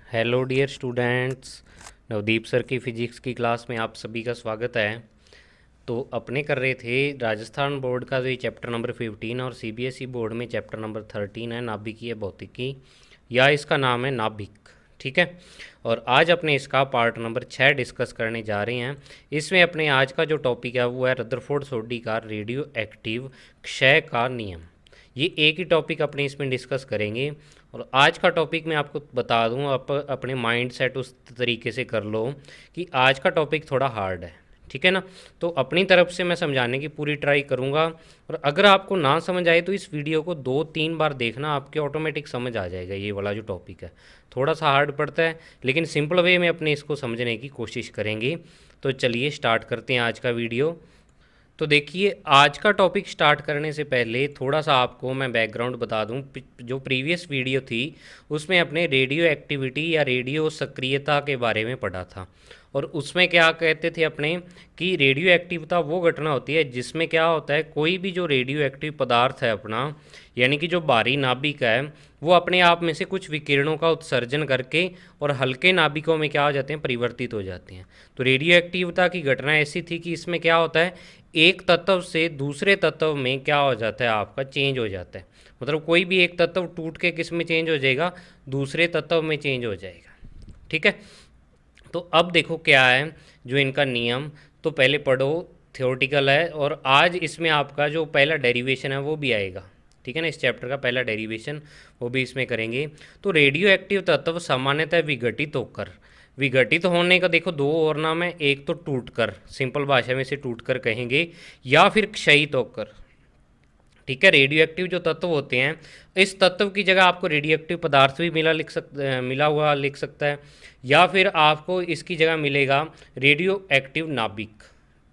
Hello dear students. Navdeep sir की physics की class में आप सभी का स्वागत है। तो अपने कर रहे थे राजस्थान बोर्ड का जो ये चैप्टर नंबर 15 और सीबीएसई बोर्ड में चैप्टर नंबर 13 है नाभिकीय भौतिकी, या इसका नाम है नाभिक। ठीक है। और आज अपने इसका पार्ट नंबर 6 डिस्कस करने जा रहे हैं। इसमें अपने आज का जो टॉपिक है वो है रदरफोर्ड सोडी का रेडियो एक्टिव क्षय का नियम। ये एक ही टॉपिक अपने इसमें डिस्कस करेंगे। और आज का टॉपिक मैं आपको बता दूं, आप अपने माइंड सेट उस तरीके से कर लो कि आज का टॉपिक थोड़ा हार्ड है। ठीक है ना। तो अपनी तरफ से मैं समझाने की पूरी ट्राई करूंगा। और अगर आपको ना समझ आए तो इस वीडियो को 2-3 बार देखना, आपके ऑटोमेटिक समझ आ जाएगा। ये वाला जो टॉपिक है थोड़ा सा हार्ड पड़ता है, लेकिन सिंपल वे में अपने इसको समझने की कोशिश करेंगे। तो चलिए स्टार्ट करते हैं आज का वीडियो। तो देखिए, आज का टॉपिक स्टार्ट करने से पहले थोड़ा सा आपको मैं बैकग्राउंड बता दूं। जो प्रीवियस वीडियो थी उसमें अपने रेडियो एक्टिविटी या रेडियो सक्रियता के बारे में पढ़ा था। और उसमें क्या कहते थे अपने कि रेडियो एक्टिवता वो घटना होती है जिसमें क्या होता है, कोई भी जो रेडियो एक्टिव पदार्थ है अपना, यानी कि जो बाहरी नाभिक है, वो अपने आप में से कुछ विकिरणों का उत्सर्जन करके और हल्के नाभिकों में क्या हो जाते हैं, परिवर्तित हो जाते हैं। तो रेडियो एक्टिवता की घटना ऐसी थी कि इसमें क्या होता है, एक तत्व से दूसरे तत्व में क्या हो जाता है, आपका चेंज हो जाता है। मतलब कोई भी एक तत्व टूट के किस में चेंज हो जाएगा, दूसरे तत्व में चेंज हो जाएगा। ठीक है। तो अब देखो क्या है जो इनका नियम, तो पहले पढ़ो, थियोरटिकल है। और आज इसमें आपका जो पहला डेरिवेशन है वो भी आएगा। ठीक है ना। इस चैप्टर का पहला डेरिवेशन वो भी इसमें करेंगे। तो रेडियो एक्टिव तत्व सामान्यतः विघटित होकर, विघटित होने का देखो दो और नाम है, एक तो टूटकर, सिंपल भाषा में से टूटकर कहेंगे, या फिर क्षयित होकर। ठीक है। रेडियो एक्टिव जो तत्व होते हैं, इस तत्व की जगह आपको रेडियो एक्टिव पदार्थ भी मिला हुआ लिख सकता है, या फिर आपको इसकी जगह मिलेगा रेडियो एक्टिव नाभिक।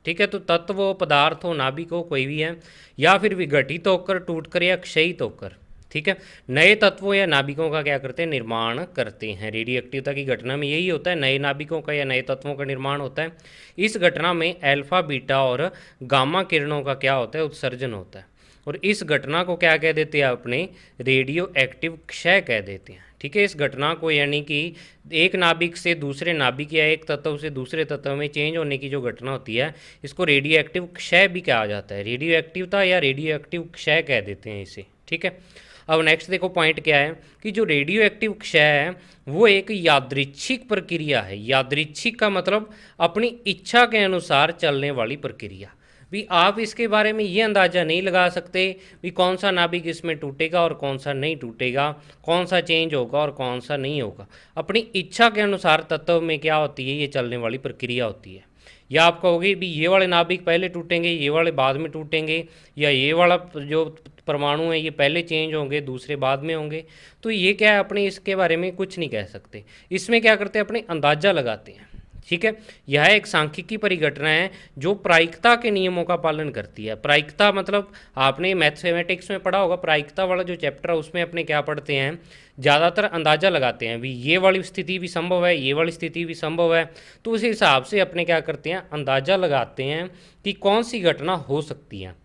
ठीक है। तो तत्व हो, पदार्थ हो, नाभिक हो, कोई भी है, या फिर विघटित होकर, टूटकर या क्षयित होकर। ठीक है। नए तत्वों या नाभिकों का क्या करते हैं, निर्माण करते हैं। रेडियो एक्टिवता की घटना में यही होता है, नए नाभिकों का या नए तत्वों का निर्माण होता है। इस घटना में अल्फा, बीटा और गामा किरणों का क्या होता है, उत्सर्जन होता है। और इस घटना को क्या कह देते हैं अपने, रेडियो एक्टिव क्षय कह देते हैं। ठीक है। इस घटना को यानी कि एक नाभिक से दूसरे नाभिक या एक तत्व से दूसरे तत्व में चेंज होने की जो घटना होती है, इसको रेडियो एक्टिव क्षय भी कहा जाता है। रेडियो एक्टिवता या रेडियो एक्टिव क्षय कह देते हैं इसे। ठीक है। अब नेक्स्ट देखो पॉइंट क्या है कि जो रेडियो एक्टिव क्षय है वो एक यादृच्छिक प्रक्रिया है। यादृच्छिक का मतलब अपनी इच्छा के अनुसार चलने वाली प्रक्रिया। भी आप इसके बारे में ये अंदाज़ा नहीं लगा सकते भी कौन सा नाभिक इसमें टूटेगा और कौन सा नहीं टूटेगा, कौन सा चेंज होगा और कौन सा नहीं होगा। अपनी इच्छा के अनुसार तत्व में क्या होती है, ये चलने वाली प्रक्रिया होती है। या आप कहोगे भी ये वाले नाभिक पहले टूटेंगे, ये वाले बाद में टूटेंगे, या ये वाला जो परमाणु है ये पहले चेंज होंगे, दूसरे बाद में होंगे। तो ये क्या है, अपने इसके बारे में कुछ नहीं कह सकते। इसमें क्या करते हैं, अपने अंदाज़ा लगाते हैं। ठीक है। यह एक सांख्यिकी परिघटना है जो प्रायिकता के नियमों का पालन करती है। प्रायिकता मतलब आपने मैथमेटिक्स में पढ़ा होगा, प्रायिकता वाला जो चैप्टर है उसमें अपने क्या पढ़ते हैं, ज़्यादातर अंदाज़ा लगाते हैं भी ये वाली स्थिति भी संभव है, ये वाली स्थिति भी संभव है। तो उस हिसाब से अपने क्या करते हैं, अंदाज़ा लगाते हैं कि कौन सी घटना हो सकती है।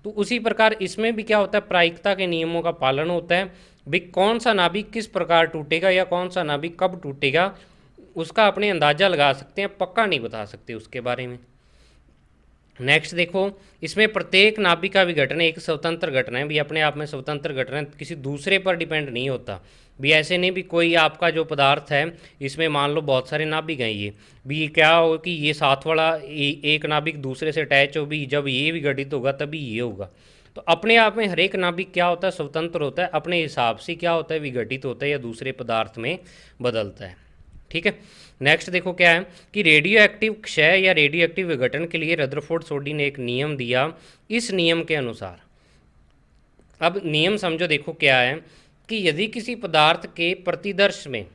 तो उसी प्रकार इसमें भी क्या होता है, प्रायिकता के नियमों का पालन होता है। भी कौन सा नाभिक किस प्रकार टूटेगा या कौन सा नाभिक कब टूटेगा, उसका अपने अंदाज़ा लगा सकते हैं, पक्का नहीं बता सकते उसके बारे में। नेक्स्ट देखो, इसमें प्रत्येक नाभिक का विघटन एक स्वतंत्र घटना है। भी अपने आप में स्वतंत्र घटना है, किसी दूसरे पर डिपेंड नहीं होता। भी ऐसे नहीं भी कोई आपका जो पदार्थ है इसमें मान लो बहुत सारे नाभिक हैं, ये भी क्या हो कि ये साथ वाला एक नाभिक दूसरे से अटैच हो, भी जब ये विघटित होगा तभी ये होगा। तो अपने आप में हर एक नाभिक क्या होता है, स्वतंत्र होता है, अपने हिसाब से क्या होता है, विघटित होता है या दूसरे पदार्थ में बदलता है। ठीक है। नेक्स्ट देखो क्या है कि रेडियो एक्टिव क्षय या रेडियो एक्टिव विघटन के लिए रदरफोर्ड सोडी ने एक नियम दिया। इस नियम के अनुसार, अब नियम समझो, देखो क्या है कि यदि किसी पदार्थ के प्रतिदर्श में,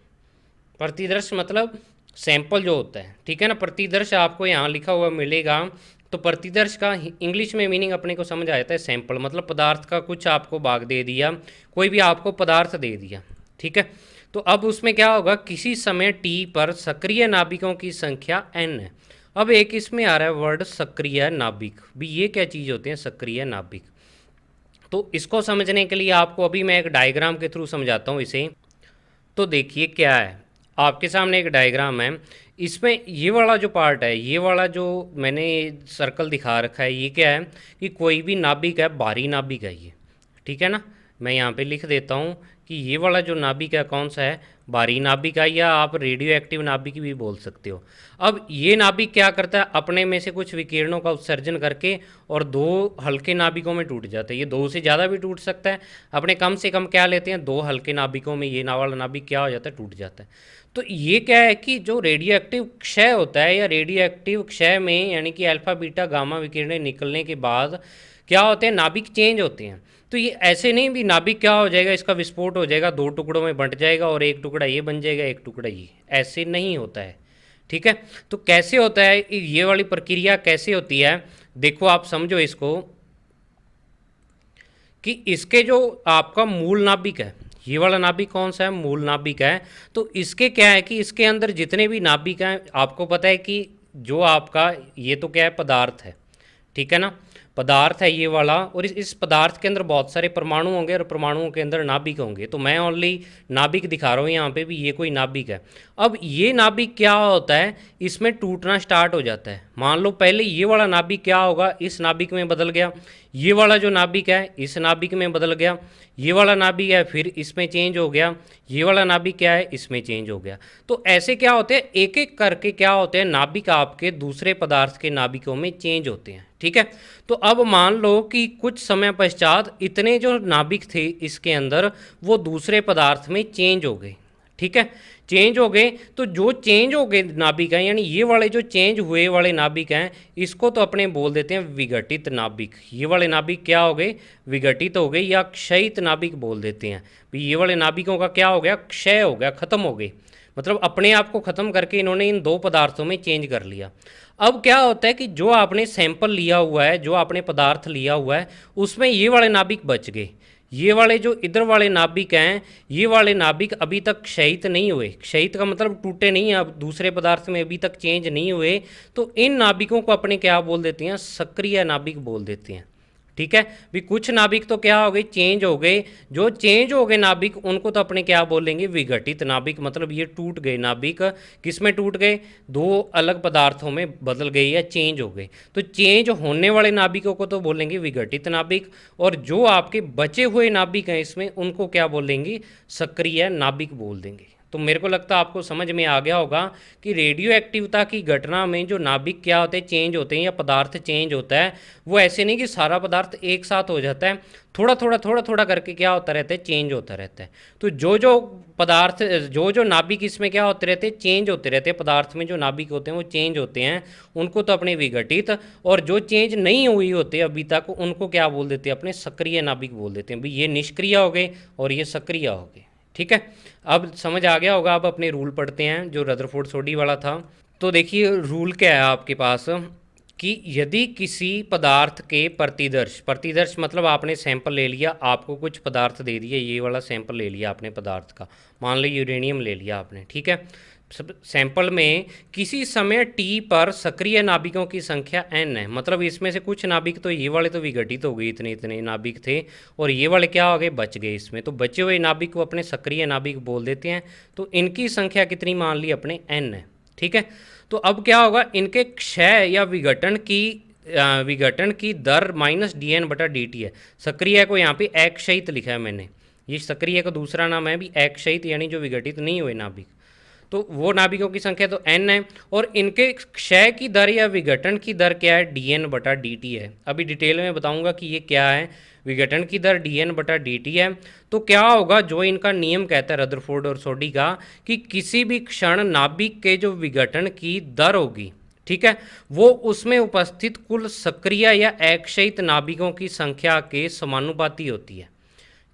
प्रतिदर्श मतलब सैंपल जो होता है, ठीक है ना, प्रतिदर्श आपको यहाँ लिखा हुआ मिलेगा। तो प्रतिदर्श का इंग्लिश में मीनिंग अपने को समझ आ जाता है, सैंपल मतलब पदार्थ का कुछ आपको भाग दे दिया, कोई भी आपको पदार्थ दे दिया। ठीक है। तो अब उसमें क्या होगा, किसी समय t पर सक्रिय नाभिकों की संख्या n है। अब एक इसमें आ रहा है वर्ड सक्रिय नाभिक। भी ये क्या चीज़ होते हैं, सक्रिय नाभिक। तो इसको समझने के लिए आपको अभी मैं एक डायग्राम के थ्रू समझाता हूँ इसे। तो देखिए क्या है, आपके सामने एक डायग्राम है। इसमें ये वाला जो पार्ट है, ये वाला जो मैंने सर्कल दिखा रखा है, ये क्या है कि कोई भी नाभिक है, बाहरी नाभिक है ये, ठीक है ना। मैं यहाँ पे लिख देता हूँ कि ये वाला जो नाभिक है कौन सा है, बाहरी नाभिक है, या आप रेडियो एक्टिव नाभिक भी बोल सकते हो। अब ये नाभिक क्या करता है, अपने में से कुछ विकिरणों का उत्सर्जन करके और दो हल्के नाभिकों में टूट जाता है। ये दो से ज़्यादा भी टूट सकता है, अपने कम से कम क्या लेते हैं, दो हल्के नाभिकों में ये वाला नाभिक क्या हो जाता है, टूट जाता है। तो ये क्या है कि जो रेडियो एक्टिव क्षय होता है, या रेडियो एक्टिव क्षय में यानी कि अल्फा बीटा गामा विकिरणें निकलने के बाद क्या होते हैं, नाभिक चेंज होते हैं। तो ये ऐसे नहीं भी नाभिक क्या हो जाएगा, इसका विस्फोट हो जाएगा, दो टुकड़ों में बंट जाएगा और एक टुकड़ा ये बन जाएगा, एक टुकड़ा ये, ऐसे नहीं होता है। ठीक है, तो कैसे होता है, ये वाली प्रक्रिया कैसे होती है, देखो आप समझो इसको कि इसके जो आपका मूल नाभिक है, ये वाला नाभिक कौन सा है, मूल नाभिक है। तो इसके क्या है कि इसके अंदर जितने भी नाभिक हैं, आपको पता है कि जो आपका ये तो क्या है, पदार्थ है, ठीक है ना, पदार्थ है ये वाला, और इस पदार्थ के अंदर बहुत सारे परमाणु होंगे और परमाणुओं के अंदर नाभिक होंगे। तो मैं ओनली नाभिक दिखा रहा हूँ यहाँ पे भी, ये कोई नाभिक है। अब ये नाभिक क्या होता है, इसमें टूटना स्टार्ट हो जाता है। मान लो पहले ये वाला नाभिक क्या होगा, इस नाभिक में बदल गया, ये वाला जो नाभिक है इस नाभिक में बदल गया, ये वाला नाभिक है फिर इसमें चेंज हो गया, ये वाला नाभिक क्या है, इसमें चेंज हो गया। तो ऐसे क्या होते हैं, एक एक करके क्या होते हैं, नाभिक आपके दूसरे पदार्थ के नाभिकों में चेंज होते हैं। ठीक है, तो अब मान लो कि कुछ समय पश्चात इतने जो नाभिक थे इसके अंदर वो दूसरे पदार्थ में चेंज हो गए। ठीक है, चेंज हो गए, तो जो चेंज हो गए नाभिक हैं, यानी ये वाले जो चेंज हुए वाले नाभिक हैं, इसको तो अपने बोल देते हैं विघटित नाभिक। ये वाले नाभिक क्या हो गए, विघटित हो गए, या क्षयित नाभिक बोल देते हैं। ये वाले नाभिकों का क्या हो गया, क्षय हो गया, खत्म हो गए, मतलब अपने आप को ख़त्म करके इन्होंने इन दो पदार्थों में चेंज कर लिया। अब क्या होता है कि जो आपने सैंपल लिया हुआ है, जो आपने पदार्थ लिया हुआ है, उसमें ये वाले नाभिक बच गए। ये वाले जो इधर वाले नाभिक हैं, ये वाले नाभिक अभी तक क्षयित नहीं हुए। क्षयित का मतलब टूटे नहीं, अब दूसरे पदार्थ में अभी तक चेंज नहीं हुए। तो इन नाभिकों को अपने क्या बोल देते हैं, सक्रिय नाभिक बोल देते हैं। ठीक है, भी कुछ नाभिक तो क्या हो गए, चेंज हो गए। जो चेंज हो गए नाभिक उनको तो अपने क्या बोलेंगे, विघटित नाभिक। मतलब ये टूट गए नाभिक, किस में टूट गए, दो अलग पदार्थों में बदल गए या चेंज हो गए। तो चेंज होने वाले नाभिकों को तो बोलेंगे विघटित नाभिक, और जो आपके बचे हुए नाभिक हैं इसमें उनको क्या बोलेंगे, सक्रिय नाभिक बोल देंगे। तो मेरे को लगता है आपको समझ में आ गया होगा कि रेडियो एक्टिवता की घटना में जो नाभिक क्या होते हैं, चेंज होते हैं, या पदार्थ चेंज होता है, वो ऐसे नहीं कि सारा पदार्थ एक साथ हो जाता है, थोड़ा थोड़ा करके क्या होता रहता है, चेंज होता रहता है। तो जो जो पदार्थ, जो जो नाभिक इसमें क्या होते रहते हैं, चेंज होते रहते हैं, पदार्थ में जो नाभिक होते हैं वो चेंज होते हैं, उनको तो अपने विघटित, और जो चेंज नहीं हुई होते अभी तक उनको क्या बोल देते हैं, अपने सक्रिय नाभिक बोल देते हैं। भाई ये निष्क्रिय हो गए और ये सक्रिय हो गए। ठीक है, अब समझ आ गया होगा। अब अपने रूल पढ़ते हैं जो रदरफोर्ड सोडी वाला था। तो देखिए रूल क्या है आपके पास कि यदि किसी पदार्थ के प्रतिदर्श मतलब आपने सैंपल ले लिया, आपको कुछ पदार्थ दे दिया, ये वाला सैंपल ले लिया आपने पदार्थ का, मान लो यूरेनियम ले लिया आपने। ठीक है, सैंपल में किसी समय t पर सक्रिय नाभिकों की संख्या n है, मतलब इसमें से कुछ नाभिक तो ये वाले तो विघटित हो गए, इतने इतने नाभिक थे, और ये वाले क्या हो गए, बच गए इसमें। तो बचे हुए नाभिक को अपने सक्रिय नाभिक बोल देते हैं। तो इनकी संख्या कितनी मान ली अपने, n है। ठीक है, तो अब क्या होगा, इनके क्षय या विघटन की दर -dn/dt है। सक्रिय को यहाँ पे अक्षयित लिखा है मैंने, ये सक्रिय का दूसरा नाम है भी अक्षयित, यानी जो विघटित नहीं हुए नाभिक। तो वो नाभिकों की संख्या तो n है, और इनके क्षय की दर या विघटन की दर क्या है, dn/dt है। अभी डिटेल में बताऊंगा कि ये क्या है, विघटन की दर dn/dt है। तो क्या होगा, जो इनका नियम कहता है रदरफोर्ड और सोडी का, कि किसी भी क्षण नाभिक के जो विघटन की दर होगी, ठीक है, वो उसमें उपस्थित कुल सक्रिय या अक्षयित नाभिकों की संख्या के समानुपाती होती है।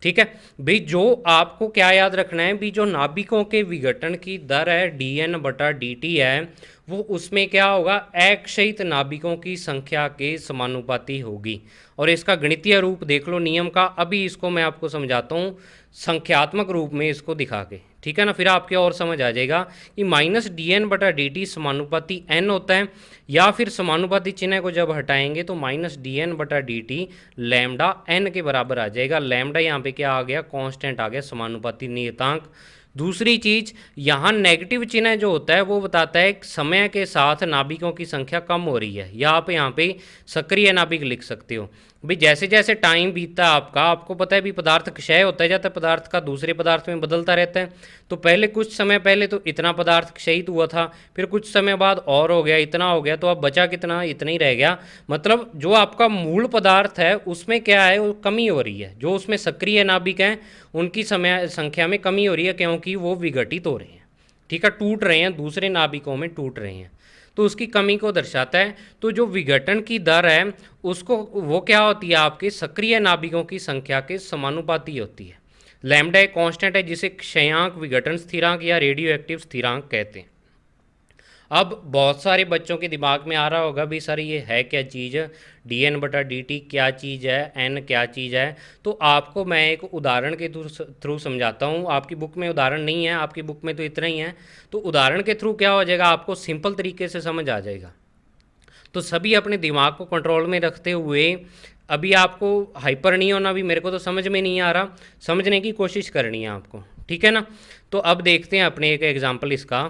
ठीक है भाई, जो आपको क्या याद रखना है भी, जो नाभिकों के विघटन की दर है dn/dt है, वो उसमें क्या होगा, अक्षयित नाभिकों की संख्या के समानुपाती होगी। और इसका गणितीय रूप देख लो नियम का, अभी इसको मैं आपको समझाता हूँ संख्यात्मक रूप में इसको दिखा के। ठीक है ना, फिर आपके और समझ आ जाएगा कि -dn/dt समानुपाती n होता है, या फिर समानुपाती चिन्ह को जब हटाएंगे तो -dn/dt लैम्डा n के बराबर आ जाएगा। लैम्डा यहाँ पे क्या आ गया, कांस्टेंट आ गया, समानुपाती नियतांक। दूसरी चीज, यहाँ नेगेटिव चिन्ह जो होता है वो बताता है समय के साथ नाभिकों की संख्या कम हो रही है, या आप यहाँ पे सक्रिय नाभिक लिख सकते हो। भाई जैसे जैसे टाइम बीतता है आपका, आपको पता है भी पदार्थ क्षय होता जाता है, पदार्थ का दूसरे पदार्थ में बदलता रहता है। तो पहले कुछ समय पहले तो इतना पदार्थ क्षयित हुआ था, फिर कुछ समय बाद और हो गया, इतना हो गया, तो अब बचा कितना, इतना ही रह गया। मतलब जो आपका मूल पदार्थ है उसमें क्या है, वो कमी हो रही है। जो उसमें सक्रिय नाभिक हैं उनकी समय संख्या में कमी हो रही है, क्योंकि वो विघटित हो रहे हैं, ठीक है, टूट रहे हैं, दूसरे नाभिकों में टूट रहे हैं, तो उसकी कमी को दर्शाता है। तो जो विघटन की दर है उसको, वो क्या होती है, आपके सक्रिय नाभिकों की संख्या के समानुपाती होती है। लैम्डा एक कांस्टेंट है जिसे क्षयांक, विघटन स्थिरांक या रेडियो एक्टिव स्थिरांक कहते हैं। अब बहुत सारे बच्चों के दिमाग में आ रहा होगा भी सर ये है क्या चीज़, dN/dt क्या चीज़ है, n क्या चीज़ है। तो आपको मैं एक उदाहरण के थ्रू समझाता हूँ। आपकी बुक में उदाहरण नहीं है, आपकी बुक में तो इतना ही है, तो उदाहरण के थ्रू क्या हो जाएगा, आपको सिंपल तरीके से समझ आ जाएगा। तो सभी अपने दिमाग को कंट्रोल में रखते हुए, अभी आपको हाइपर नहीं होना, भी मेरे को तो समझ में नहीं आ रहा, समझने की कोशिश करनी है आपको, ठीक है ना। तो अब देखते हैं अपने एक एग्जाम्पल इसका।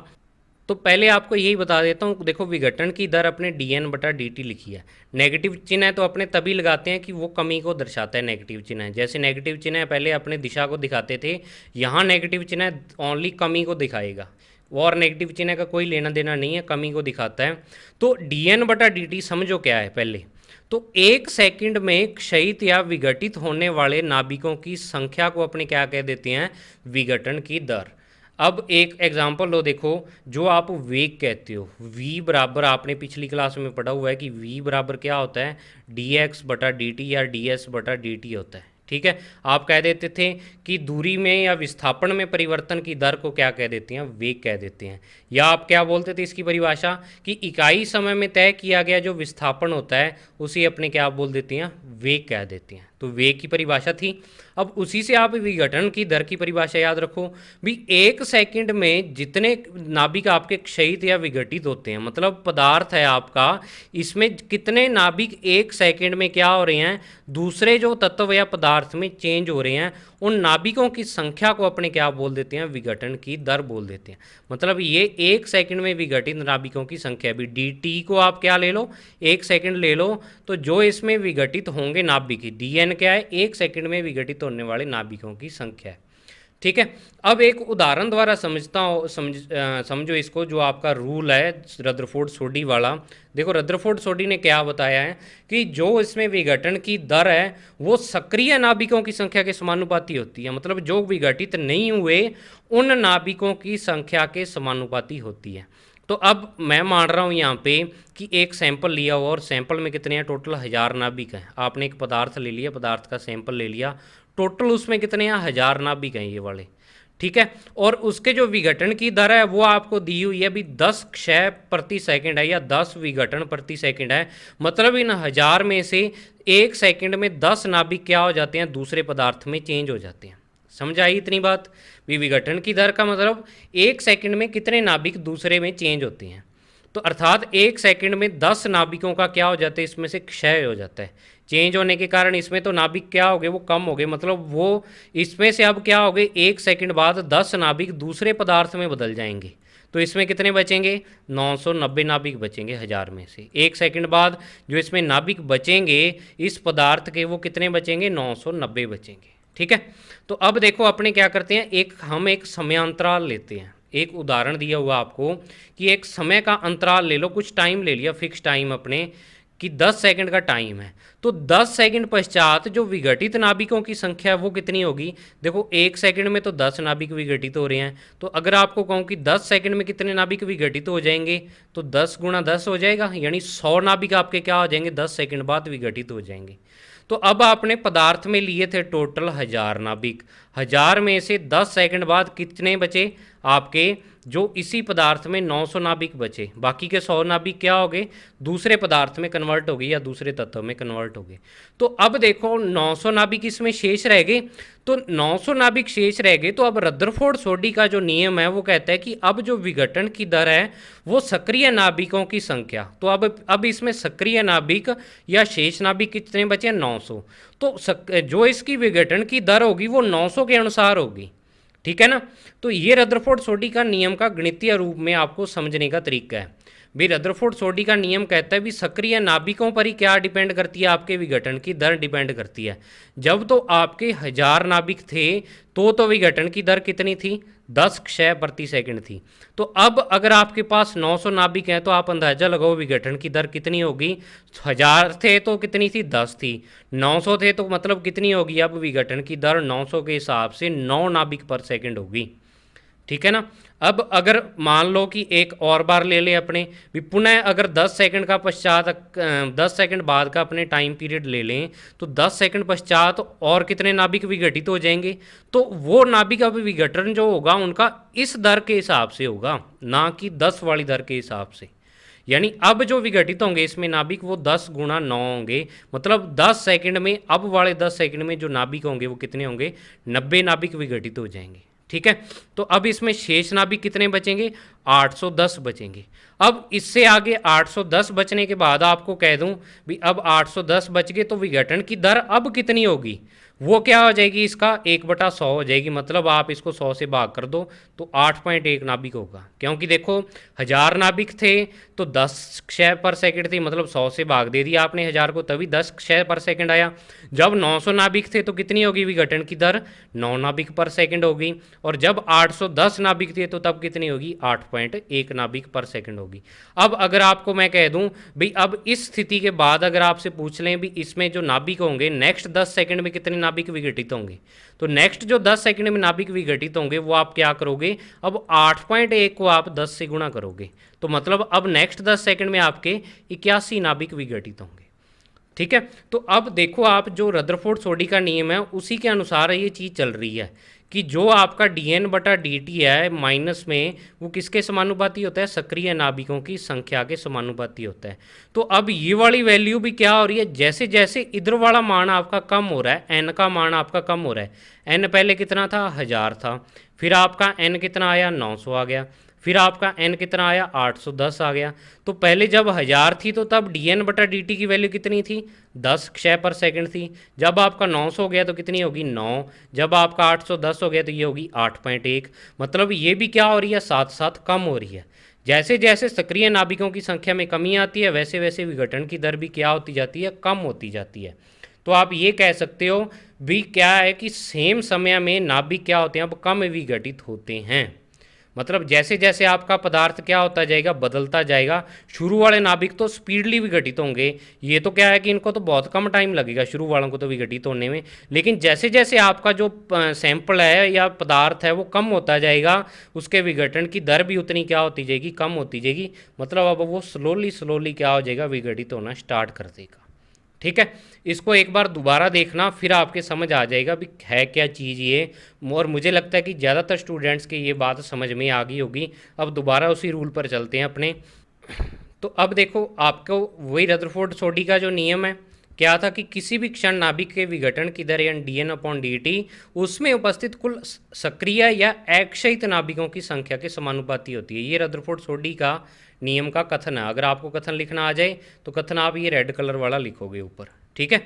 तो पहले आपको यही बता देता हूँ, देखो विघटन की दर अपने dN/dt लिखी है। नेगेटिव चिन्ह है तो अपने तभी लगाते हैं कि वो कमी को दर्शाता है, नेगेटिव चिन्ह है। जैसे नेगेटिव चिन्ह है पहले अपने दिशा को दिखाते थे, यहाँ नेगेटिव चिन्ह है ओनली कमी को दिखाएगा, और नेगेटिव चिन्ह का कोई लेना देना नहीं है, कमी को दिखाता है। तो dN/dt समझो क्या है पहले। तो 1 सेकंड में क्षयित या विघटित होने वाले नाभिकों की संख्या को अपने क्या कह देते हैं, विघटन की दर। अब एक एग्जांपल लो, देखो जो आप वेग कहते हो, v बराबर, आपने पिछली क्लास में पढ़ा हुआ है कि v बराबर क्या होता है, dx/dt या ds/dt होता है, ठीक है। आप कह देते थे कि दूरी में या विस्थापन में परिवर्तन की दर को क्या कह देते हैं, वेग कह देते हैं। या आप क्या बोलते थे इसकी परिभाषा, कि इकाई समय में तय किया गया जो विस्थापन होता है उसी अपने क्या बोल देते हैं, वेग कह देते हैं। तो वेग की परिभाषा थी। अब उसी से आप विघटन की दर की परिभाषा याद रखो भी, 1 सेकंड में जितने नाभिक आपके क्षयित या विघटित होते हैं, मतलब पदार्थ है आपका, इसमें कितने नाभिक 1 सेकंड में क्या हो रहे हैं, दूसरे जो तत्व या पदार्थ में चेंज हो रहे हैं, उन नाभिकों की संख्या को अपने क्या बोल देते हैं, विघटन की दर बोल देते हैं। मतलब ये 1 सेकंड में विघटित नाभिकों की संख्या, भी dt को आप क्या ले लो, 1 सेकंड ले लो, तो जो इसमें विघटित होंगे नाभिक, dN क्या है, 1 सेकंड में विघटित होने वाले नाभिकों की संख्या है, ठीक है। अब एक उदाहरण द्वारा समझो इसको, जो आपका रूल है रदरफोर्ड सोडी वाला। देखो रदरफोर्ड सोडी ने क्या बताया है कि जो इसमें विघटन की दर है वो सक्रिय नाभिकों की संख्या के समानुपाती होती है, मतलब जो विघटित नहीं हुए उन नाभिकों की संख्या के समानुपाती होती है। तो अब मैं मान रहा हूँ यहाँ पे कि एक सैंपल लिया हुआ, और सैंपल में कितने हैं, टोटल 1000 नाभिक हैं। आपने एक पदार्थ ले लिया, पदार्थ का सैंपल ले लिया, टोटल उसमें कितने हैं, 1000 नाभिक हैं ये वाले, ठीक है। और उसके जो विघटन की दर है वो आपको दी हुई है भी 10 क्षय प्रति सेकंड है, या 10 विघटन प्रति सेकंड है। मतलब इन 1000 में से 1 सेकंड में 10 नाभिक क्या हो जाते हैं, दूसरे पदार्थ में चेंज हो जाते हैं। समझ आई इतनी बात भी, विघटन की दर का मतलब 1 सेकंड में कितने नाभिक दूसरे में चेंज होते हैं। तो अर्थात 1 सेकंड में 10 नाभिकों का क्या हो जाता है, इसमें से क्षय हो जाता है। चेंज होने के कारण इसमें तो नाभिक क्या हो गए, वो कम हो गए, मतलब वो इसमें से अब क्या हो गए, 1 सेकंड बाद 10 नाभिक दूसरे पदार्थ में बदल जाएंगे। तो इसमें कितने बचेंगे, 990 नाभिक बचेंगे 1000 में से। 1 सेकंड बाद जो इसमें नाभिक बचेंगे इस पदार्थ के, वो कितने बचेंगे, 990 बचेंगे, ठीक है। तो अब देखो अपने क्या करते हैं, हम एक समयांतराल लेते हैं। एक उदाहरण दिया हुआ आपको कि एक समय का अंतराल ले लो, कुछ टाइम ले लिया, फिक्स टाइम अपने कि 10 सेकंड का टाइम है। तो 10 सेकंड पश्चात जो विघटित नाभिकों की संख्या है वो कितनी होगी। देखो 1 सेकंड में तो 10 नाभिक विघटित हो रहे हैं, तो अगर आपको कहूँ कि 10 सेकंड में कितने नाभिक विघटित हो जाएंगे, तो 10 × 10 हो जाएगा, यानी 100 नाभिक आपके क्या हो जाएंगे, 10 सेकंड बाद विघटित हो जाएंगे। तो अब आपने पदार्थ में लिए थे टोटल 1000 नाभिक, 1000 में से 10 सेकंड बाद कितने बचे आपके, जो इसी पदार्थ में 900 नाभिक बचे, बाकी के 100 नाभिक क्या हो गए, दूसरे पदार्थ में कन्वर्ट हो गए या दूसरे तत्व में कन्वर्ट हो गए। तो अब देखो 900 नाभिक इसमें शेष रह गए, तो 900 नाभिक शेष रह गए। तो अब रदरफोर्ड सोडी का जो नियम है वो कहता है कि अब जो विघटन की दर है वो सक्रिय नाभिकों की संख्या, तो अब इसमें सक्रिय नाभिक या शेष नाभिक कितने बचे, 900। तो जो इसकी विघटन की दर होगी वो 900 के अनुसार होगी, ठीक है ना। तो ये रदरफोर्ड सोडी का नियम का गणितीय रूप में आपको समझने का तरीका है। भी रदरफोर्ड सोडी का नियम कहता है भी सक्रिय नाभिकों पर ही क्या डिपेंड करती है, आपके विघटन की दर डिपेंड करती है। जब तो आपके 1000 नाभिक थे तो विघटन की दर कितनी थी, 10 क्षय प्रति सेकंड थी। तो अब अगर आपके पास 900 नाभिक हैं तो आप अंदाजा लगाओ विघटन की दर कितनी होगी। 1000 थे तो कितनी थी, 10 थी। 900 थे तो मतलब कितनी होगी, अब विघटन की दर 900 के हिसाब से 9 नाभिक पर सेकंड होगी। ठीक है ना। अब अगर मान लो कि एक और बार ले ले अपने भी, पुनः अगर 10 सेकंड का पश्चात 10 सेकंड बाद का अपने टाइम पीरियड ले लें तो 10 सेकंड पश्चात और कितने नाभिक विघटित हो जाएंगे। तो वो नाभिक अब विघटन जो होगा उनका इस दर के हिसाब से होगा, ना कि 10 वाली दर के हिसाब से। यानी अब जो विघटित होंगे इसमें नाभिक वो 10 गुणा 9 होंगे। मतलब 10 सेकंड में, अब वाले 10 सेकंड में जो नाभिक होंगे वो कितने होंगे, 90 नाभिक विघटित हो जाएंगे। ठीक है। तो अब इसमें शेष नाभिक कितने बचेंगे, 810 बचेंगे। अब इससे आगे 810 बचने के बाद आपको कह दूं भी अब 810 बच गए तो विघटन की दर अब कितनी होगी, वो क्या हो जाएगी, इसका 1/100 हो जाएगी। मतलब आप इसको 100 से भाग कर दो तो 8.1 नाभिक होगा। क्योंकि देखो 1000 नाभिक थे तो 10 क्षय पर सेकंड थी, मतलब 100 से भाग दे दिया आपने 1000 को, तभी 10 क्षय पर सेकंड आया। जब 900 नाभिक थे तो कितनी होगी विघटन की दर, 9 नाभिक पर सेकंड होगी। और जब 810 नाभिक थे तो तब कितनी होगी, 8.1 नाभिक पर सेकंड होगी। अब अगर आपको मैं कह दूं भाई अब इस स्थिति के बाद अगर आपसे पूछ लें भी इसमें जो नाभिक होंगे नेक्स्ट 10 सेकंड में कितने नाभिक विघटित होंगे, तो नेक्स्ट जो 10 सेकंड में नाभिक विघटित होंगे वो आप क्या करोगे, अब 8.1 को आप 10 से गुणा करोगे। तो मतलब अब नेक्स्ट 10 सेकंड में आपके 81 नाभिक विघटित होंगे। ठीक है। तो अब देखो आप जो रदरफोर्ड सोडी का नियम है उसी के अनुसार ये चीज़ चल रही है कि जो आपका dn/dt है माइनस में वो किसके समानुपाती होता है, सक्रिय नाभिकों की संख्या के समानुपाती होता है। तो अब ये वाली वैल्यू भी क्या हो रही है, जैसे जैसे इधर वाला मान आपका कम हो रहा है, n का मान आपका कम हो रहा है। n पहले कितना था, 1000 था, फिर आपका n कितना आया, 900 आ गया, फिर आपका n कितना आया, 810 आ गया। तो पहले जब 1000 थी तो तब dn/dt की वैल्यू कितनी थी, 10 क्षय पर सेकंड थी। जब आपका 900 हो गया तो कितनी होगी, 9। जब आपका 810 हो गया तो ये होगी 8.1। मतलब ये भी क्या हो रही है, साथ साथ कम हो रही है। जैसे जैसे सक्रिय नाभिकों की संख्या में कमी आती है वैसे वैसे विघटन की दर भी क्या होती जाती है, कम होती जाती है। तो आप ये कह सकते हो भी क्या है कि सेम समय में नाभिक क्या होते हैं, अब कम विघटित होते हैं। मतलब जैसे जैसे आपका पदार्थ क्या होता जाएगा, बदलता जाएगा। शुरू वाले नाभिक तो स्पीडली विघटित होंगे, ये तो क्या है कि इनको तो बहुत कम टाइम लगेगा शुरू वालों को तो विघटित होने में। लेकिन जैसे जैसे आपका जो सैंपल है या पदार्थ है वो कम होता जाएगा, उसके विघटन की दर भी उतनी क्या होती जाएगी, कम होती जाएगी। मतलब अब वो स्लोली स्लोली क्या हो जाएगा, विघटित होना स्टार्ट कर देगा। ठीक है। इसको एक बार दोबारा देखना फिर आपके समझ आ जाएगा भी है क्या चीज़ ये। और मुझे लगता है कि ज़्यादातर स्टूडेंट्स के ये बात समझ में आ गई होगी। अब दोबारा उसी रूल पर चलते हैं अपने। तो अब देखो आपको वही रदरफोर्ड सोडी का जो नियम है क्या था कि किसी भी क्षण नाभिक के विघटन की दर यानी dn/dt उसमें उपस्थित कुल सक्रिय या अक्षयित नाभिकों की संख्या के समानुपाती होती है। ये रदरफोर्ड सोडी का नियम का कथन है। अगर आपको कथन लिखना आ जाए तो कथन आप ये रेड कलर वाला लिखोगे ऊपर। ठीक है।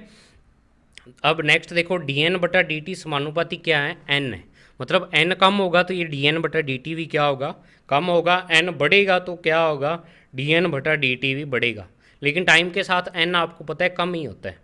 अब नेक्स्ट देखो dn/dt समानुपाती क्या है, n है। मतलब n कम होगा तो ये dn/dt भी क्या होगा, कम होगा। n बढ़ेगा तो क्या होगा, dn/dt भी बढ़ेगा। लेकिन टाइम के साथ n आपको पता है कम ही होता है।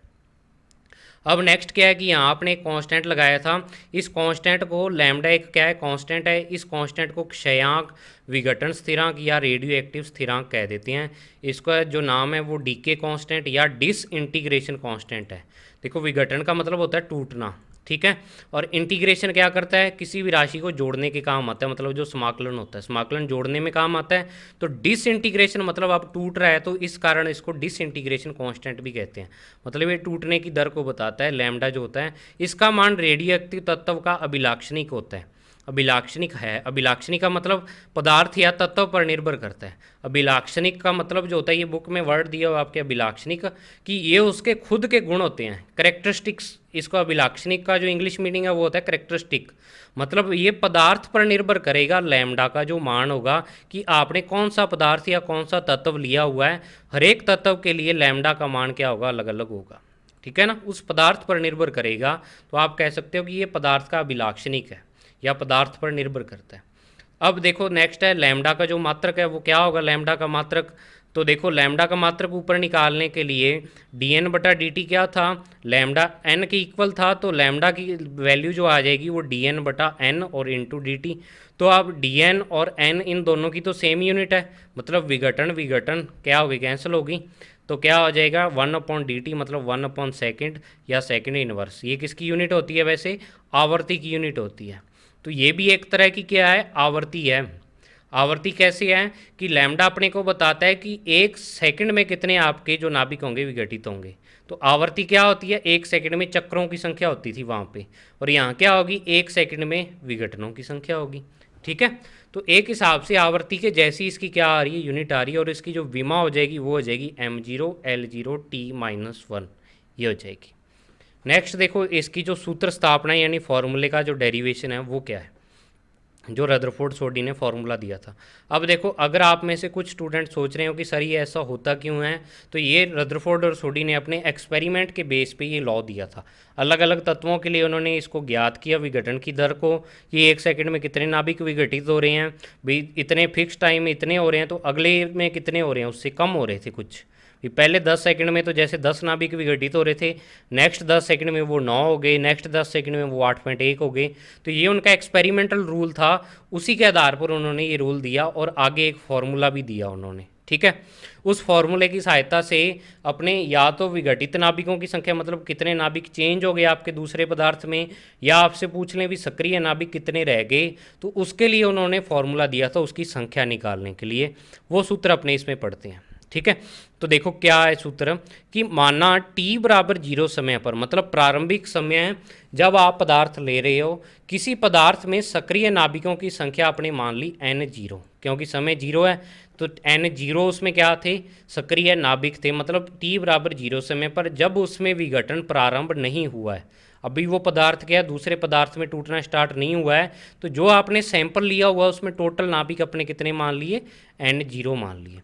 अब नेक्स्ट क्या है कि यहाँ आपने एक कांस्टेंट लगाया था। इस कांस्टेंट को लैम्डा एक क्या है, कांस्टेंट है। इस कांस्टेंट को क्षयांक, विघटन स्थिरांक या रेडियो एक्टिव स्थिरांक कह देते हैं। इसका जो नाम है वो डीके कांस्टेंट या डिसइंटीग्रेशन कांस्टेंट है। देखो विघटन का मतलब होता है टूटना, ठीक है। और इंटीग्रेशन क्या करता है, किसी भी राशि को जोड़ने के काम आता है। मतलब जो समाकलन होता है, समाकलन जोड़ने में काम आता है। तो डिसइंटीग्रेशन मतलब अब टूट रहा है तो इस कारण इसको डिसइंटीग्रेशन कांस्टेंट भी कहते हैं। मतलब ये टूटने की दर को बताता है। लैम्डा जो होता है इसका मान रेडियो एक्टिव तत्व का अभिलाक्षणिक होता है। अभिलाक्षणिक है, अभिलाक्षणिक का मतलब पदार्थ या तत्व पर निर्भर करता है। अभिलाक्षणिक का मतलब जो होता है, ये बुक में वर्ड दिया हुआ आपके अभिलाक्षणिक, कि ये उसके खुद के गुण होते हैं, करेक्टरिस्टिक्स। इसको अभिलाक्षणिक का जो इंग्लिश मीनिंग है वो होता है करेक्टरिस्टिक। मतलब ये पदार्थ पर निर्भर करेगा लैम्डा का जो मान होगा कि आपने कौन सा पदार्थ या कौन सा तत्व लिया हुआ है। हर एक तत्व के लिए लैम्डा का मान क्या होगा, अलग अलग होगा। ठीक है ना, उस पदार्थ पर निर्भर करेगा। तो आप कह सकते हो कि ये पदार्थ का अभिलाक्षणिक है। या पदार्थ पर निर्भर करता है। अब देखो नेक्स्ट है लैम्डा का जो मात्रक है वो क्या होगा, लैम्डा का मात्रक। तो देखो लैम्डा का मात्रक ऊपर निकालने के लिए डी एन बटा डी टी क्या था, लैम्डा एन के इक्वल था, तो लैम्डा की वैल्यू जो आ जाएगी वो डी एन बटा एन और इंटू डी टी। तो अब डी एन और एन इन दोनों की तो सेम यूनिट है, मतलब विघटन विघटन क्या होगी, कैंसिल होगी। तो क्या हो जाएगा 1/dt, मतलब 1/सेकेंड या सेकेंड इनवर्स। ये किसकी यूनिट होती है, वैसे आवर्ती की यूनिट होती है। तो ये भी एक तरह की क्या है, आवर्ती है। आवर्ती कैसे है कि लैम्डा अपने को बताता है कि 1 सेकंड में कितने आपके जो नाभिक होंगे विघटित होंगे। तो आवर्ती क्या होती है, 1 सेकंड में चक्रों की संख्या होती थी वहाँ पे, और यहाँ क्या होगी, 1 सेकंड में विघटनों की संख्या होगी। ठीक है, तो एक हिसाब से आवर्ती के जैसी इसकी क्या आ रही है, यूनिट आ रही है, और इसकी जो विमा हो जाएगी वो हो जाएगी m0L0t-1, ये हो जाएगी। नेक्स्ट देखो इसकी जो सूत्र स्थापना यानी फॉर्मूले का जो डेरिवेशन है वो क्या है, जो रदरफोर्ड सोडी ने फॉर्मूला दिया था। अब देखो अगर आप में से कुछ स्टूडेंट सोच रहे हो कि सर ये ऐसा होता क्यों है, तो ये रदरफोर्ड और सोडी ने अपने एक्सपेरिमेंट के बेस पे ये लॉ दिया था। अलग अलग तत्वों के लिए उन्होंने इसको ज्ञात किया, विघटन की दर को, कि 1 सेकंड में कितने नाभिक विघटित हो रहे हैं भाई, इतने फिक्स टाइम में इतने हो रहे हैं, तो अगले में कितने हो रहे हैं, उससे कम हो रहे थे कुछ भी। पहले 10 सेकंड में तो जैसे 10 नाभिक विघटित हो रहे थे, नेक्स्ट 10 सेकंड में वो 9 हो गए, नेक्स्ट 10 सेकंड में वो 8.1 हो गए। तो ये उनका एक्सपेरिमेंटल रूल था, उसी के आधार पर उन्होंने ये रूल दिया और आगे एक फार्मूला भी दिया उन्होंने। ठीक है, उस फार्मूले की सहायता से अपने या तो विघटित नाभिकों की संख्या, मतलब कितने नाभिक चेंज हो गए आपके दूसरे पदार्थ में, या आपसे पूछ लें भी सक्रिय नाभिक कितने रह गए, तो उसके लिए उन्होंने फार्मूला दिया था उसकी संख्या निकालने के लिए। वो सूत्र अपने इसमें पढ़ते हैं। ठीक है, तो देखो क्या है सूत्र, कि माना t बराबर 0 समय पर, मतलब प्रारंभिक समय जब आप पदार्थ ले रहे हो, किसी पदार्थ में सक्रिय नाभिकों की संख्या आपने मान ली n0, क्योंकि समय 0 है तो n0 उसमें क्या थे, सक्रिय नाभिक थे। मतलब t बराबर 0 समय पर जब उसमें विघटन प्रारंभ नहीं हुआ है, अभी वो पदार्थ क्या है, दूसरे पदार्थ में टूटना स्टार्ट नहीं हुआ है, तो जो आपने सैंपल लिया हुआ उसमें टोटल नाभिक अपने कितने मान लिए, n0 मान लिए।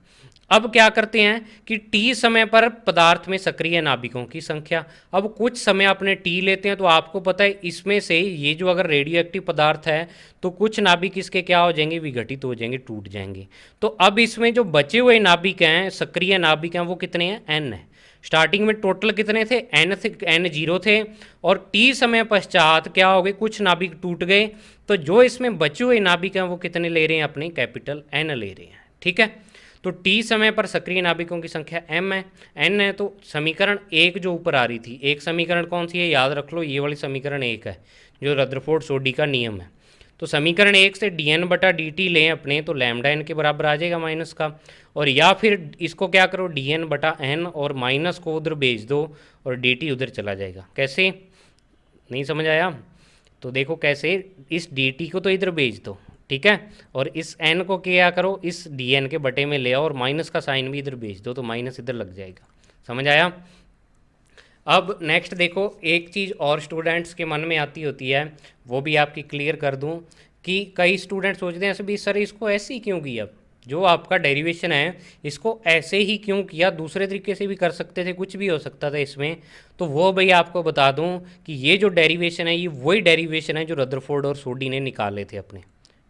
अब क्या करते हैं कि t समय पर पदार्थ में सक्रिय नाभिकों की संख्या, अब कुछ समय अपने t लेते हैं, तो आपको पता है इसमें से ये जो अगर रेडियो एक्टिव पदार्थ है तो कुछ नाभिक इसके क्या हो जाएंगे, विघटित हो जाएंगे, टूट जाएंगे। तो अब इसमें जो बचे हुए नाभिक हैं, सक्रिय नाभिक हैं, वो कितने हैं, n है। स्टार्टिंग में टोटल कितने थे, n0 थे, और t समय पश्चात क्या हो गए, कुछ नाभिक टूट गए, तो जो इसमें बचे हुए नाभिक हैं वो कितने ले रहे हैं, अपने कैपिटल n ले रहे हैं। ठीक है, तो t समय पर सक्रिय नाभिकों की संख्या m है, n है। तो समीकरण 1 जो ऊपर आ रही थी, एक समीकरण कौन सी है, याद रख लो, ये वाली समीकरण 1 है जो रदरफोर्ड सोडी का नियम है। तो समीकरण 1 से dn बटा dt लें अपने, तो लैम्डा n के बराबर आ जाएगा माइनस का, और या फिर इसको क्या करो, dn बटा n और माइनस को उधर भेज दो और dt उधर चला जाएगा। कैसे, नहीं समझ आया, तो देखो कैसे, इस dt को तो इधर भेज दो, ठीक है, और इस n को क्या करो, इस dn के बटे में ले आओ और माइनस का साइन भी इधर भेज दो, तो माइनस इधर लग जाएगा। समझ आया। अब नेक्स्ट देखो, एक चीज़ और स्टूडेंट्स के मन में आती होती है, वो भी आपकी क्लियर कर दूं, कि कई स्टूडेंट सोचते हैं ऐसे भी, सर इसको ऐसे ही क्यों किया, जो आपका डेरिवेशन है इसको ऐसे ही क्यों किया, दूसरे तरीके से भी कर सकते थे, कुछ भी हो सकता था इसमें। तो वो भाई आपको बता दूं कि ये जो डेरिवेशन है ये वही डेरिवेशन है जो रदरफोर्ड और सोडी ने निकाले थे अपने।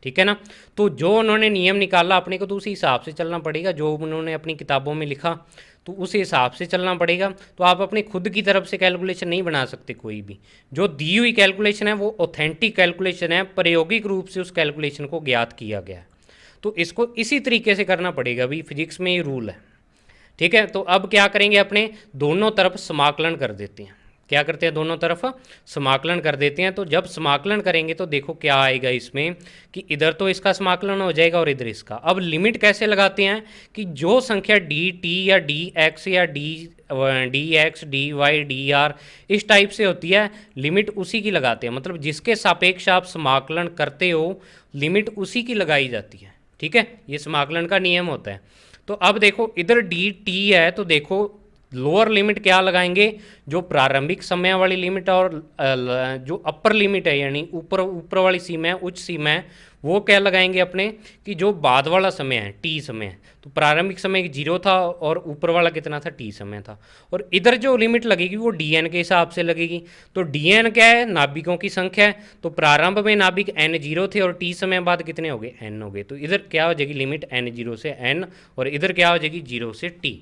ठीक है ना, तो जो उन्होंने नियम निकाला अपने को, तो उसी हिसाब से चलना पड़ेगा, जो उन्होंने अपनी किताबों में लिखा तो उस हिसाब से चलना पड़ेगा। तो आप अपने खुद की तरफ से कैलकुलेशन नहीं बना सकते कोई भी, जो दी हुई कैलकुलेशन है वो ऑथेंटिक कैलकुलेशन है, प्रायोगिक रूप से उस कैलकुलेशन को ज्ञात किया गया है, तो इसको इसी तरीके से करना पड़ेगा भाई, फिजिक्स में ये रूल है। ठीक है, तो अब क्या करेंगे, अपने दोनों तरफ समाकलन कर देते हैं। क्या करते हैं, दोनों तरफ समाकलन कर देते हैं। तो जब समाकलन करेंगे तो देखो क्या आएगा इसमें, कि इधर तो इसका समाकलन हो जाएगा और इधर इसका। अब लिमिट कैसे लगाते हैं, कि जो संख्या डी टी या डी एक्स या d x d y d r इस टाइप से होती है, लिमिट उसी की लगाते हैं, मतलब जिसके सापेक्ष आप समाकलन करते हो लिमिट उसी की लगाई जाती है। ठीक है, ये समाकलन का नियम होता है। तो अब देखो इधर डी टी है, तो देखो लोअर लिमिट क्या लगाएंगे, जो प्रारंभिक समय वाली लिमिट और जो अपर लिमिट है यानी ऊपर वाली सीमा है, उच्च सीमा है, वो क्या लगाएंगे अपने कि जो बाद वाला समय है टी समय है, तो प्रारंभिक समय 0 था और ऊपर वाला कितना था, टी समय था। और इधर जो लिमिट लगेगी वो डी एन के हिसाब से लगेगी। तो डी एन क्या है, नाभिकों की संख्या है। तो प्रारंभ में नाभिक एन 0 थे और टी समय बाद कितने हो गए, एन हो गए। तो इधर क्या हो जाएगी लिमिट एन 0 से एन, और इधर क्या हो जाएगी 0 से टी।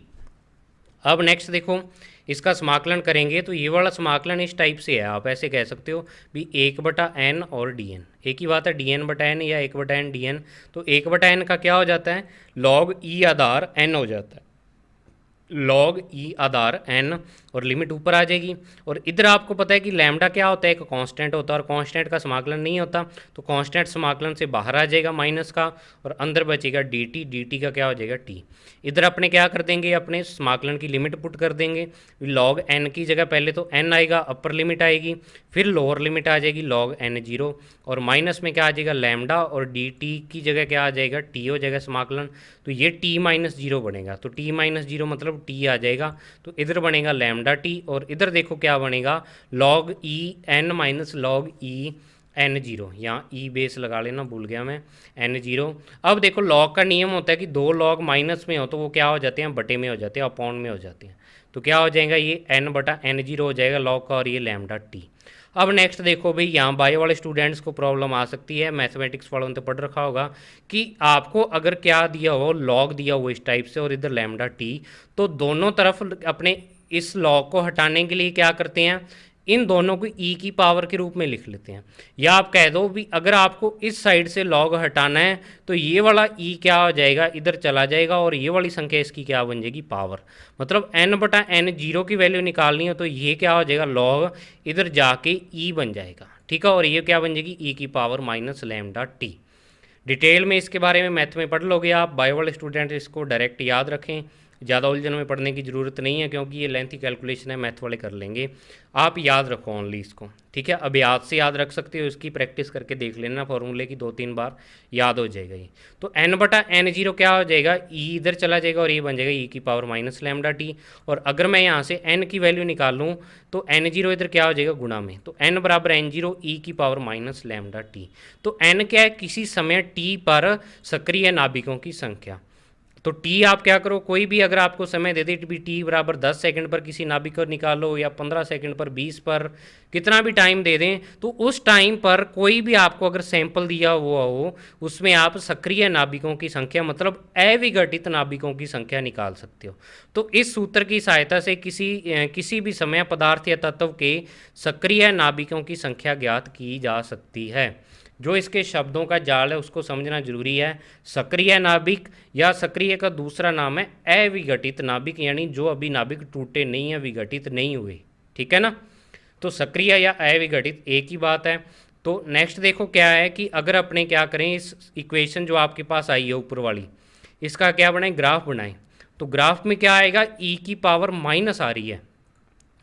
अब नेक्स्ट देखो, इसका समाकलन करेंगे तो ये वाला समाकलन इस टाइप से है, आप ऐसे कह सकते हो भी 1/n और डी एन, एक ही बात है, डी एन बटा एन या 1/n डी एन। तो 1/n का क्या हो जाता है, log ई आधार n हो जाता है, log ई आधार n, और लिमिट ऊपर आ जाएगी। और इधर आपको पता है कि लैम्डा क्या होता है, एक कांस्टेंट होता है, और कांस्टेंट का समाकलन नहीं होता, तो कांस्टेंट समाकलन से बाहर आ जाएगा माइनस का, और अंदर बचेगा dt, dt का क्या हो जाएगा t। इधर अपने क्या कर देंगे, अपने समाकलन की लिमिट पुट कर देंगे, log n की जगह पहले तो n आएगा, अपर लिमिट आएगी, फिर लोअर लिमिट आ जाएगी log n 0, और माइनस में क्या आ जाएगा लैम्डा, और dt की जगह क्या आ जाएगा t हो जाएगा समाकलन। तो ये t माइनस 0 बनेगा, तो t माइनस 0 मतलब t आ जाएगा, तो इधर बनेगा लैम्डा t, और इधर देखो क्या बनेगा log e n minus log e n 0, यहाँ ई बेस लगा लेना, भूल गया मैं, एन 0। अब देखो लॉग का नियम होता है कि दो लॉग माइनस में हो तो वो क्या हो जाते हैं, बटे में हो जाते हैं, अपॉन में हो जाते हैं। तो क्या हो जाएगा ये n बटा एन 0 हो जाएगा लॉग का, और ये लैम्डा टी। अब नेक्स्ट देखो भाई, यहाँ बायो वाले स्टूडेंट्स को प्रॉब्लम आ सकती है, मैथमेटिक्स वालों ने तो पढ़ रखा होगा कि आपको अगर क्या दिया हो, लॉग दिया हो इस टाइप से और इधर लैम्डा टी, तो दोनों तरफ अपने इस लॉग को हटाने के लिए क्या करते हैं, इन दोनों को ई की पावर के रूप में लिख लेते हैं। या आप कह दो भी अगर आपको इस साइड से लॉग हटाना है तो ये वाला ई क्या हो जाएगा, इधर चला जाएगा, और ये वाली संख्या इसकी क्या बन जाएगी, पावर। मतलब n बटा एन 0 की वैल्यू निकालनी हो तो ये क्या हो जाएगा, लॉग इधर जाके ई बन जाएगा, ठीक है, और ये क्या बन जाएगी ई की power minus lambda T. Detail में इसके बारे में मैथ में पढ़ लोगे आप, बायो वाले स्टूडेंट इसको डायरेक्ट याद रखें, ज़्यादा उलझन में पढ़ने की ज़रूरत नहीं है, क्योंकि ये लेंथी कैलकुलेशन है, मैथ वाले कर लेंगे, आप याद रखो ओनली इसको, ठीक है। अब याद से याद रख सकते हो, इसकी प्रैक्टिस करके देख लेना फॉर्मूले की, 2-3 बार याद हो जाएगा ये। तो n बटा एन 0 क्या हो जाएगा, ई इधर चला जाएगा और ये बन जाएगा ई की पावर माइनस लैम्डा टी। और अगर मैं यहाँ से n की वैल्यू निकाल लूँ तो n 0 इधर क्या हो जाएगा गुणा में, तो n बराबर n 0 ई की पावर माइनस लैम्डा टी। तो n क्या है, किसी समय t पर सक्रिय नाभिकों की संख्या। तो टी आप क्या करो, कोई भी अगर आपको समय दे दे भी टी बराबर 10 सेकंड पर किसी नाभिक को निकालो, या 15 सेकंड पर, 20 पर, कितना भी टाइम दे दें, तो उस टाइम पर कोई भी आपको अगर सैंपल दिया हुआ हो उसमें आप सक्रिय नाभिकों की संख्या मतलब अविघटित नाभिकों की संख्या निकाल सकते हो। तो इस सूत्र की सहायता से किसी भी समय पदार्थ या तत्व के सक्रिय नाभिकों की संख्या ज्ञात की जा सकती है। जो इसके शब्दों का जाल है उसको समझना जरूरी है। सक्रिय नाभिक या सक्रिय का दूसरा नाम है अविघटित नाभिक, यानी जो अभी नाभिक टूटे नहीं है, विघटित नहीं हुए, ठीक है ना। तो सक्रिय या अविघटित एक ही बात है। तो नेक्स्ट देखो क्या है कि अगर अपने क्या करें, इस इक्वेशन जो आपके पास आई है ऊपर वाली, इसका क्या बनाएं, ग्राफ बनाएं। तो ग्राफ में क्या आएगा, ई की पावर माइनस आ रही है,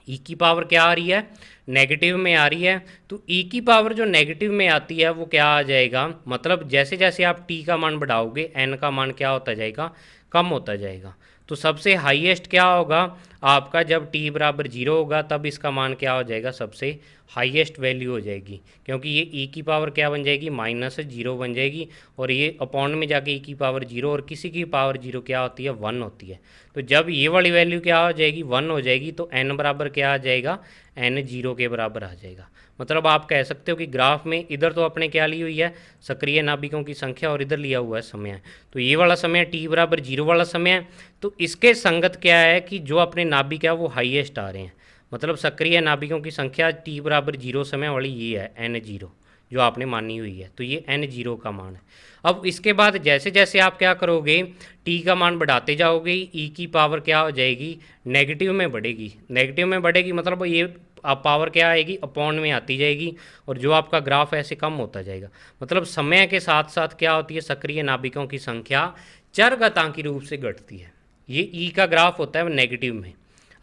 ई की पावर क्या आ रही है, नेगेटिव में आ रही है। तो ई की पावर जो नेगेटिव में आती है वो क्या आ जाएगा, मतलब जैसे जैसे आप टी का मान बढ़ाओगे एन का मान क्या होता जाएगा, कम होता जाएगा। तो सबसे हाईएस्ट क्या होगा आपका, जब टी बराबर 0 होगा तब इसका मान क्या हो जाएगा, सबसे हाईएस्ट वैल्यू हो जाएगी, क्योंकि ये ई की पावर क्या बन जाएगी, -0 बन जाएगी, और ये अपॉन में जाके ई की पावर 0, और किसी की पावर 0 क्या होती है, 1 होती है। तो जब ये वाली वैल्यू क्या हो जाएगी, 1 हो जाएगी, तो n बराबर क्या आ जाएगा, n 0 के बराबर आ जाएगा। मतलब आप कह सकते हो कि ग्राफ में इधर तो अपने क्या ली हुई है, सक्रिय नाभिकों की संख्या, और इधर लिया हुआ है समय। तो ये वाला समय t बराबर 0 वाला समय है, तो इसके संगत क्या है कि जो अपने नाभिक है वो हाईएस्ट आ रहे हैं, मतलब सक्रिय नाभिकों की संख्या t बराबर 0 समय वाली ये है n 0 जो आपने मानी हुई है, तो ये n 0 का मान है। अब इसके बाद जैसे जैसे आप क्या करोगे, t का मान बढ़ाते जाओगे, e की पावर क्या हो जाएगी, नेगेटिव में बढ़ेगी, नेगेटिव में बढ़ेगी, मतलब ये पावर क्या आएगी, अपॉन में आती जाएगी, और जो आपका ग्राफ ऐसे कम होता जाएगा। मतलब समय के साथ साथ क्या होती है, सक्रिय नाभिकों की संख्या चरघातांकी रूप से घटती है। ये ई का ग्राफ होता है नेगेटिव में,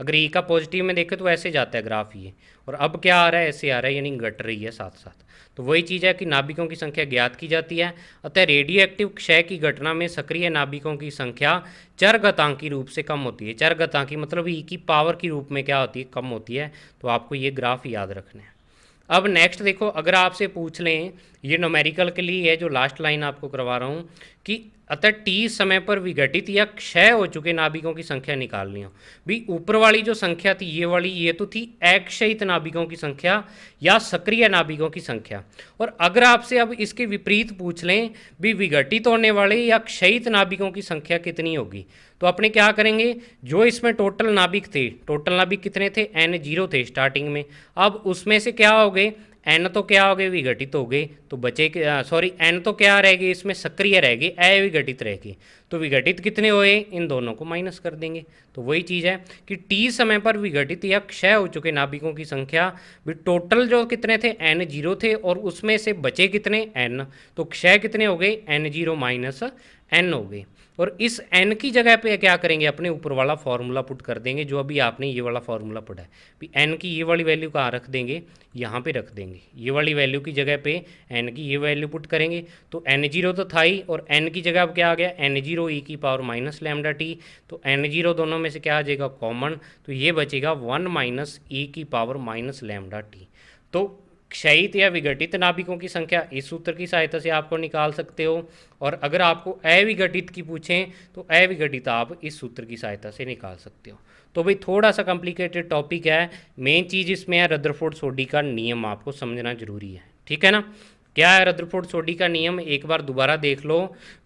अगर ई का पॉजिटिव में देखें तो ऐसे जाता है ग्राफ ये, और अब क्या आ रहा है, ऐसे आ रहा है, यानी घट रही है साथ साथ। तो वही चीज़ है कि नाभिकों की संख्या ज्ञात की जाती है। अतः रेडियो एक्टिव क्षय की घटना में सक्रिय नाभिकों की संख्या चरघातांकी रूप से कम होती है। चरघातांकी मतलब ई की पावर की रूप में क्या होती है, कम होती है। तो आपको ये ग्राफ याद रखना है। अब नेक्स्ट देखो, अगर आपसे पूछ लें, ये न्यूमेरिकल के लिए है जो लास्ट लाइन आपको करवा रहा हूँ, कि अतः टी समय पर विघटित या क्षय हो चुके नाभिकों की संख्या निकालनी हो। भी ऊपर वाली जो संख्या थी ये वाली, ये तो थी अक्षयित नाभिकों की संख्या या सक्रिय नाभिकों की संख्या। और अगर आपसे अब इसके विपरीत पूछ लें, भी विघटित होने वाले या क्षयित नाभिकों की संख्या कितनी होगी, तो अपने क्या करेंगे, जो इसमें टोटल नाभिक थे, टोटल नाभिक कितने थे, n0 थे स्टार्टिंग में, अब उसमें से क्या हो गए, n तो क्या हो गए, विघटित हो गए, तो बचे सॉरी n तो क्या रह गए, इसमें सक्रिय रह गए, अविघटित रह गए, तो विघटित कितने हुए, इन दोनों को माइनस कर देंगे। तो वही चीज़ है कि t समय पर विघटित या क्षय हो चुके नाभिकों की संख्या, भी टोटल जो कितने थे, n0 थे, और उसमें से बचे कितने, n, तो क्षय कितने हो गए, n0 माइनस n हो गए। और इस n की जगह पे क्या करेंगे, अपने ऊपर वाला फार्मूला पुट कर देंगे, जो अभी आपने ये वाला फार्मूला पढ़ा है। भी n की ये वाली वैल्यू कहाँ रख देंगे, यहाँ पे रख देंगे, ये वाली वैल्यू की जगह पे n की ये वैल्यू पुट करेंगे, तो n0 तो था ही, और n की जगह अब क्या आ गया, n0 e की पावर माइनस लैम्डा टी, तो n0 दोनों में से क्या आ जाएगा, कॉमन, तो ये बचेगा 1 माइनस ई की पावर माइनस लैम्डा टी। तो क्षयित या विघटित नाभिकों की संख्या इस सूत्र की सहायता से आपको निकाल सकते हो, और अगर आपको अविघटित की पूछें तो अविघटित आप इस सूत्र की सहायता से निकाल सकते हो। तो भाई थोड़ा सा कॉम्प्लिकेटेड टॉपिक है, मेन चीज़ इसमें है रदरफोर्ड सोडी का नियम, आपको समझना जरूरी है, ठीक है ना। क्या है रदरफोर्ड सोडी का नियम, एक बार दोबारा देख लो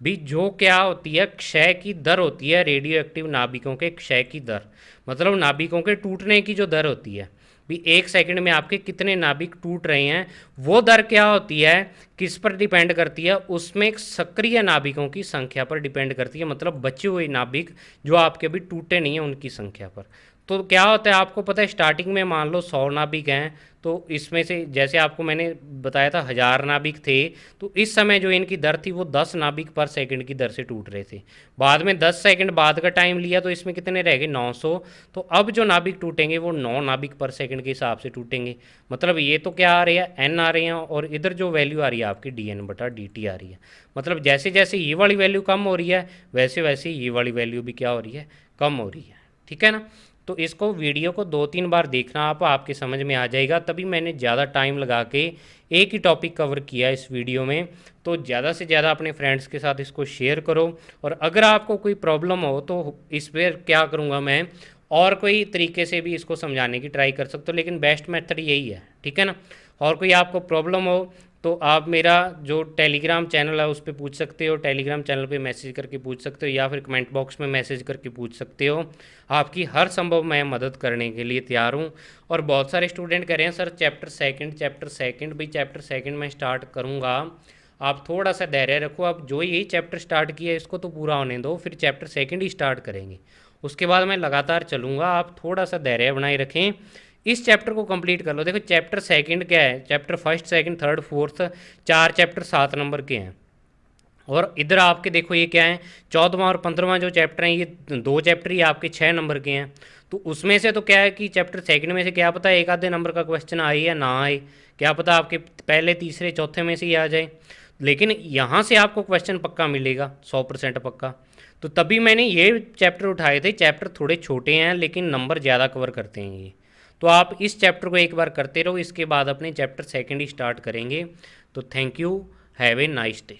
भी। जो क्या होती है, क्षय की दर होती है, रेडियो एक्टिव नाभिकों के क्षय की दर, मतलब नाभिकों के टूटने की जो दर होती है, भी 1 सेकंड में आपके कितने नाभिक टूट रहे हैं, वो दर क्या होती है, किस पर डिपेंड करती है, उसमें सक्रिय नाभिकों की संख्या पर डिपेंड करती है, मतलब बचे हुए नाभिक जो आपके अभी टूटे नहीं हैं उनकी संख्या पर। तो क्या होता है, आपको पता है, स्टार्टिंग में मान लो 100 नाभिक हैं, तो इसमें से जैसे आपको मैंने बताया था 1000 नाभिक थे, तो इस समय जो इनकी दर थी वो 10 नाभिक पर सेकंड की दर से टूट रहे थे। बाद में 10 सेकंड बाद का टाइम लिया तो इसमें कितने रह गए, 900। तो अब जो नाभिक टूटेंगे वो 9 नाभिक पर सेकंड के हिसाब से टूटेंगे। मतलब ये तो क्या आ रही है, एन आ रही है, और इधर जो वैल्यू आ रही है आपकी dn/dt आ रही है। मतलब जैसे जैसे ये वाली वैल्यू कम हो रही है, वैसे वैसे ये वाली वैल्यू भी क्या हो रही है, कम हो रही है, ठीक है ना। तो इसको वीडियो को 2-3 बार देखना, आपके समझ में आ जाएगा। तभी मैंने ज़्यादा टाइम लगा के एक ही टॉपिक कवर किया इस वीडियो में। तो ज़्यादा से ज़्यादा अपने फ्रेंड्स के साथ इसको शेयर करो, और अगर आपको कोई प्रॉब्लम हो तो इस पर क्या करूँगा मैं, और कोई तरीके से भी इसको समझाने की ट्राई कर सकते हो, लेकिन बेस्ट मेथड यही है, ठीक है ना। और कोई आपको प्रॉब्लम हो तो आप मेरा जो टेलीग्राम चैनल है उस पर पूछ सकते हो, टेलीग्राम चैनल पे मैसेज करके पूछ सकते हो, या फिर कमेंट बॉक्स में मैसेज करके पूछ सकते हो। आपकी हर संभव मैं मदद करने के लिए तैयार हूँ। और बहुत सारे स्टूडेंट कह रहे हैं सर चैप्टर सेकंड भाई चैप्टर सेकंड मैं स्टार्ट करूँगा, आप थोड़ा सा धैर्य रखो। आप जो यही चैप्टर स्टार्ट किया है इसको तो पूरा होने दो, फिर चैप्टर सेकंड ही स्टार्ट करेंगे, उसके बाद मैं लगातार चलूँगा। आप थोड़ा सा धैर्य बनाए रखें, इस चैप्टर को कंप्लीट कर लो। देखो चैप्टर सेकंड क्या है, chapter first second third fourth 4 chapter 7 number के हैं, और इधर आपके देखो ये क्या है, 14वां और 15वां जो चैप्टर हैं, ये 2 चैप्टर ही आपके 6 नंबर के हैं। तो उसमें से तो क्या है कि चैप्टर सेकंड में से क्या पता एक आधे नंबर का क्वेश्चन आए या ना आए, क्या पता आपके पहले तीसरे चौथे में से ही आ जाए, लेकिन यहाँ से आपको क्वेश्चन पक्का मिलेगा, 100% पक्का। तो तभी मैंने ये चैप्टर उठाए थे। चैप्टर थोड़े छोटे हैं लेकिन नंबर ज़्यादा कवर करते हैं ये। तो आप इस चैप्टर को एक बार करते रहो, इसके बाद अपने चैप्टर सेकंड ही स्टार्ट करेंगे। तो thank you, have a nice day.